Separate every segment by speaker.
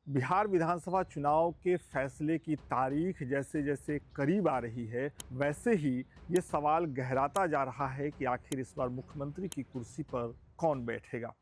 Speaker 1: बिहार विधानसभा चुनाव के फैसले की तारीख जैसे जैसे करीब आ रही है, वैसे ही ये सवाल गहराता जा रहा है कि आखिर इस बार मुख्यमंत्री की कुर्सी पर कौन बैठेगा।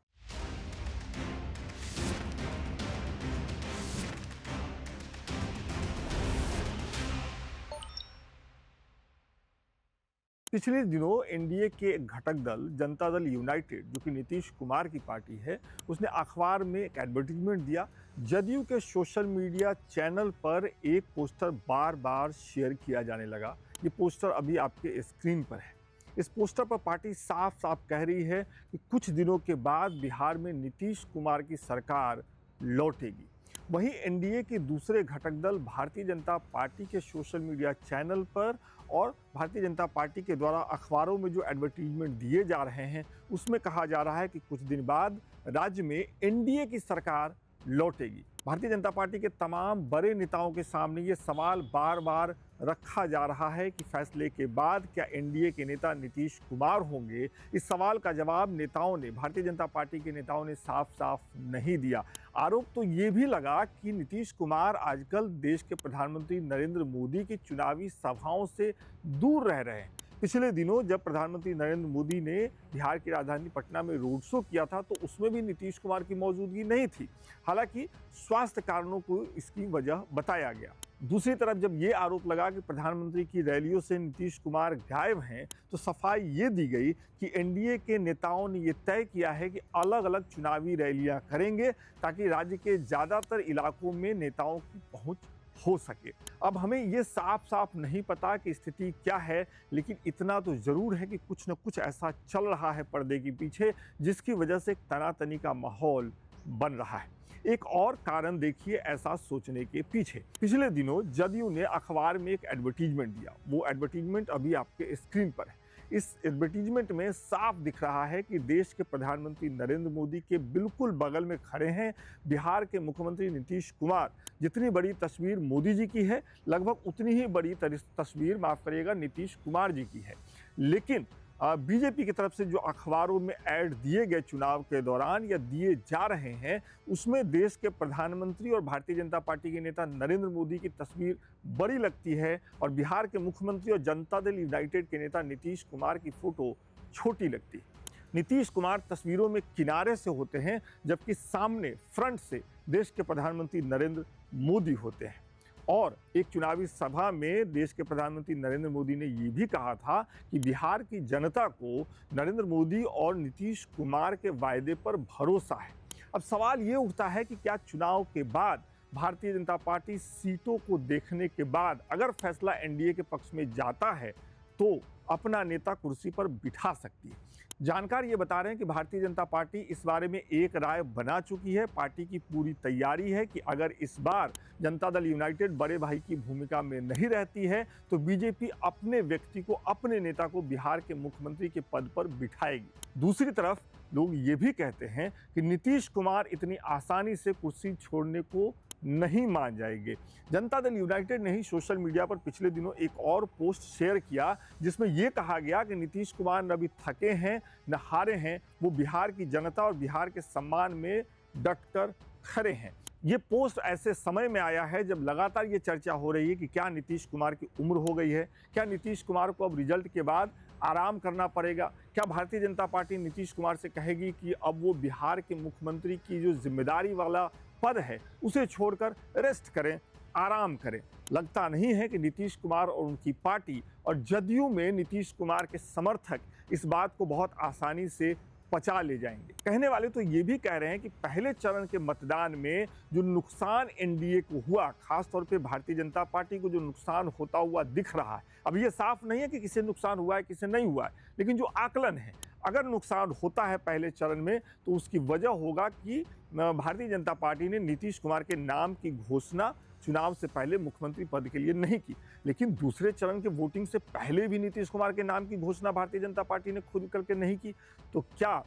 Speaker 1: पिछले दिनों एनडीए के एक घटक दल जनता दल यूनाइटेड, जो कि नीतीश कुमार की पार्टी है, उसने अखबार में एक एडवर्टीजमेंट दिया। जदयू के सोशल मीडिया चैनल पर एक पोस्टर बार बार शेयर किया जाने लगा। ये पोस्टर अभी आपके स्क्रीन पर है। इस पोस्टर पर पार्टी साफ साफ कह रही है कि कुछ दिनों के बाद बिहार में नीतीश कुमार की सरकार लौटेगी। वहीं एनडीए के दूसरे घटक दल भारतीय जनता पार्टी के सोशल मीडिया चैनल पर और भारतीय जनता पार्टी के द्वारा अखबारों में जो एडवर्टीजमेंट दिए जा रहे हैं, उसमें कहा जा रहा है कि कुछ दिन बाद राज्य में एनडीए की सरकार लौटेगी। भारतीय जनता पार्टी के तमाम बड़े नेताओं के सामने ये सवाल बार बार रखा जा रहा है कि फैसले के बाद क्या एनडीए के नेता नीतीश कुमार होंगे। इस सवाल का जवाब नेताओं ने, भारतीय जनता पार्टी के नेताओं ने साफ साफ नहीं दिया। आरोप तो ये भी लगा कि नीतीश कुमार आजकल देश के प्रधानमंत्री नरेंद्र मोदी की चुनावी सभाओं से दूर रह रहे हैं। पिछले दिनों जब प्रधानमंत्री नरेंद्र मोदी ने बिहार की राजधानी पटना में रोड शो किया था, तो उसमें भी नीतीश कुमार की मौजूदगी नहीं थी। हालांकि स्वास्थ्य कारणों को इसकी वजह बताया गया। दूसरी तरफ जब ये आरोप लगा कि प्रधानमंत्री की रैलियों से नीतीश कुमार गायब हैं, तो सफाई ये दी गई कि एनडीए के नेताओं ने ये तय किया है कि अलग अलग चुनावी रैलियां करेंगे ताकि राज्य के ज़्यादातर इलाकों में नेताओं की पहुंच हो सके। अब हमें ये साफ साफ नहीं पता कि स्थिति क्या है, लेकिन इतना तो जरूर है कि कुछ न कुछ ऐसा चल रहा है पर्दे के पीछे, जिसकी वजह से एक तनातनी का माहौल बन रहा है। एक और कारण देखिए ऐसा सोचने के पीछे। पिछले दिनों जदयू ने अखबार में एक एडवर्टीजमेंट दिया। वो एडवर्टीजमेंट अभी आपके स्क्रीन पर है। इस एडवर्टीजमेंट में साफ दिख रहा है कि देश के प्रधानमंत्री नरेंद्र मोदी के बिल्कुल बगल में खड़े हैं बिहार के मुख्यमंत्री नीतीश कुमार। जितनी बड़ी तस्वीर मोदी जी की है, लगभग उतनी ही बड़ी तस्वीर, माफ करिएगा, नीतीश कुमार जी की है। लेकिन बीजेपी की तरफ से जो अखबारों में ऐड दिए गए चुनाव के दौरान या दिए जा रहे हैं, उसमें देश के प्रधानमंत्री और भारतीय जनता पार्टी के नेता नरेंद्र मोदी की तस्वीर बड़ी लगती है और बिहार के मुख्यमंत्री और जनता दल यूनाइटेड के नेता नीतीश कुमार की फोटो छोटी लगती है। नीतीश कुमार तस्वीरों में किनारे से होते हैं, जबकि सामने फ्रंट से देश के प्रधानमंत्री नरेंद्र मोदी होते हैं। और एक चुनावी सभा में देश के प्रधानमंत्री नरेंद्र मोदी ने ये भी कहा था कि बिहार की जनता को नरेंद्र मोदी और नीतीश कुमार के वायदे पर भरोसा है। अब सवाल ये उठता है कि क्या चुनाव के बाद भारतीय जनता पार्टी सीटों को देखने के बाद अगर फैसला एनडीए के पक्ष में जाता है तो अपना नेता कुर्सी पर बिठा सकती है। जानकार ये बता रहे हैं कि भारतीय जनता पार्टी इस बारे में एक राय बना चुकी है। पार्टी की पूरी तैयारी है कि अगर इस बार जनता दल यूनाइटेड बड़े भाई की भूमिका में नहीं रहती है तो बीजेपी अपने व्यक्ति को, अपने नेता को बिहार के मुख्यमंत्री के पद पर बिठाएगी। दूसरी तरफ लोग ये भी कहते हैं कि नीतीश कुमार इतनी आसानी से कुर्सी छोड़ने को नहीं मान जाएंगे। जनता दल यूनाइटेड ने ही सोशल मीडिया पर पिछले दिनों एक और पोस्ट शेयर किया, जिसमें यह कहा गया कि नीतीश कुमार न अभी थके हैं न हारे हैं, वो बिहार की जनता और बिहार के सम्मान में डटकर खड़े हैं। ये पोस्ट ऐसे समय में आया है जब लगातार ये चर्चा हो रही है कि क्या नीतीश कुमार की उम्र हो गई है, क्या नीतीश कुमार को अब रिजल्ट के बाद आराम करना पड़ेगा, क्या भारतीय जनता पार्टी नीतीश कुमार से कहेगी कि अब वो बिहार के मुख्यमंत्री की जो जिम्मेदारी वाला पद है उसे छोड़कर रेस्ट करें, आराम करें। लगता नहीं है कि नीतीश कुमार और उनकी पार्टी और जदयू में नीतीश कुमार के समर्थक इस बात को बहुत आसानी से पचा ले जाएंगे। कहने वाले तो ये भी कह रहे हैं कि पहले चरण के मतदान में जो नुकसान एनडीए को हुआ, खासतौर पे भारतीय जनता पार्टी को जो नुकसान होता हुआ दिख रहा है, अब ये साफ नहीं है कि किसे नुकसान हुआ है किसे नहीं हुआ है, लेकिन जो आकलन है, अगर नुकसान होता है पहले चरण में तो उसकी वजह होगा कि भारतीय जनता पार्टी ने नीतीश कुमार के नाम की घोषणा चुनाव से पहले मुख्यमंत्री पद के लिए नहीं की। लेकिन दूसरे चरण के वोटिंग से पहले भी नीतीश कुमार के नाम की घोषणा भारतीय जनता पार्टी ने खुद करके नहीं की। तो क्या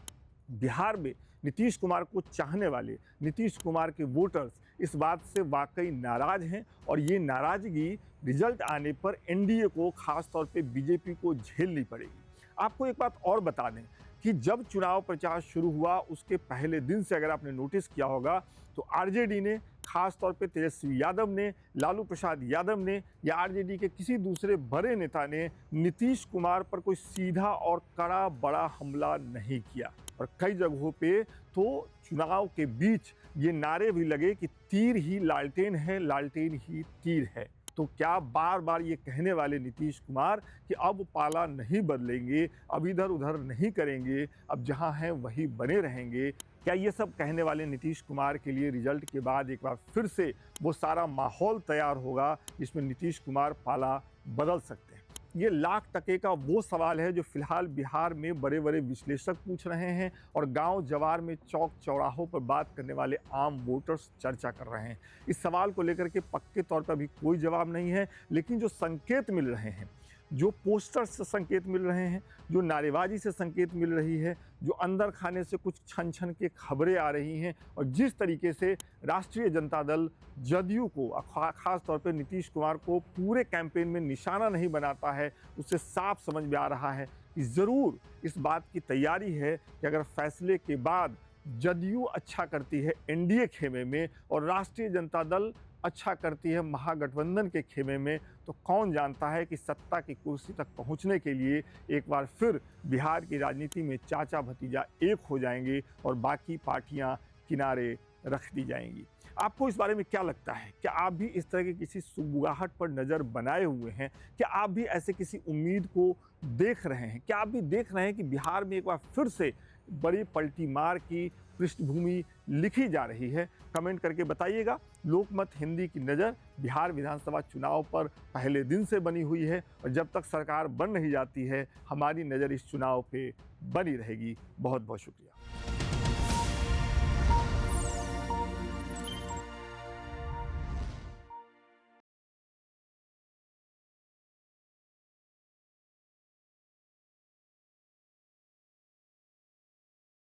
Speaker 1: बिहार में नीतीश कुमार को चाहने वाले, नीतीश कुमार के वोटर्स इस बात से वाकई नाराज हैं और ये नाराजगी रिजल्ट आने पर एनडीए को, खासतौर पे बीजेपी को झेलनी पड़ेगी। आपको एक बात और बता दें कि जब चुनाव प्रचार शुरू हुआ उसके पहले दिन से अगर आपने नोटिस किया होगा तो आरजेडी ने खास तौर पे तेजस्वी यादव ने, लालू प्रसाद यादव ने या आरजेडी के किसी दूसरे बड़े नेता ने नीतीश कुमार पर कोई सीधा और कड़ा बड़ा हमला नहीं किया। और कई जगहों पे तो चुनाव के बीच ये नारे भी लगे कि तीर ही लालटेन है, लालटेन ही तीर है। तो क्या बार बार ये कहने वाले नीतीश कुमार कि अब पाला नहीं बदलेंगे, अब इधर उधर नहीं करेंगे, अब जहां हैं वही बने रहेंगे, क्या ये सब कहने वाले नीतीश कुमार के लिए रिजल्ट के बाद एक बार फिर से वो सारा माहौल तैयार होगा जिसमें नीतीश कुमार पाला बदल सकते हैं? ये लाख टके का वो सवाल है जो फिलहाल बिहार में बड़े बड़े विश्लेषक पूछ रहे हैं और गांव जवार में चौक चौराहों पर बात करने वाले आम वोटर्स चर्चा कर रहे हैं। इस सवाल को लेकर के पक्के तौर पर अभी कोई जवाब नहीं है, लेकिन जो संकेत मिल रहे हैं, जो पोस्टर्स से संकेत मिल रहे हैं, जो नारेबाजी से संकेत मिल रही है, जो अंदर खाने से कुछ छन छन के खबरें आ रही हैं और जिस तरीके से राष्ट्रीय जनता दल जदयू को खास तौर पे नीतीश कुमार को पूरे कैंपेन में निशाना नहीं बनाता है, उससे साफ समझ में आ रहा है कि ज़रूर इस बात की तैयारी है कि अगर फैसले के बाद जदयू अच्छा करती है एनडीए खेमे में और राष्ट्रीय जनता दल अच्छा करती है महागठबंधन के खेमे में, तो कौन जानता है कि सत्ता की कुर्सी तक पहुंचने के लिए एक बार फिर बिहार की राजनीति में चाचा भतीजा एक हो जाएंगे और बाकी पार्टियां किनारे रख दी जाएंगी। आपको इस बारे में क्या लगता है? क्या आप भी इस तरह की किसी सुगबुगाहट पर नज़र बनाए हुए हैं? क्या आप भी ऐसे किसी उम्मीद को देख रहे हैं? क्या आप भी देख रहे हैं कि बिहार में एक बार फिर से बड़ी पलटी मार की पृष्ठभूमि लिखी जा रही है? कमेंट करके बताइएगा। लोकमत हिंदी की नज़र बिहार विधानसभा चुनाव पर पहले दिन से बनी हुई है और जब तक सरकार बन नहीं जाती है, हमारी नज़र इस चुनाव पे बनी रहेगी। बहुत बहुत शुक्रिया।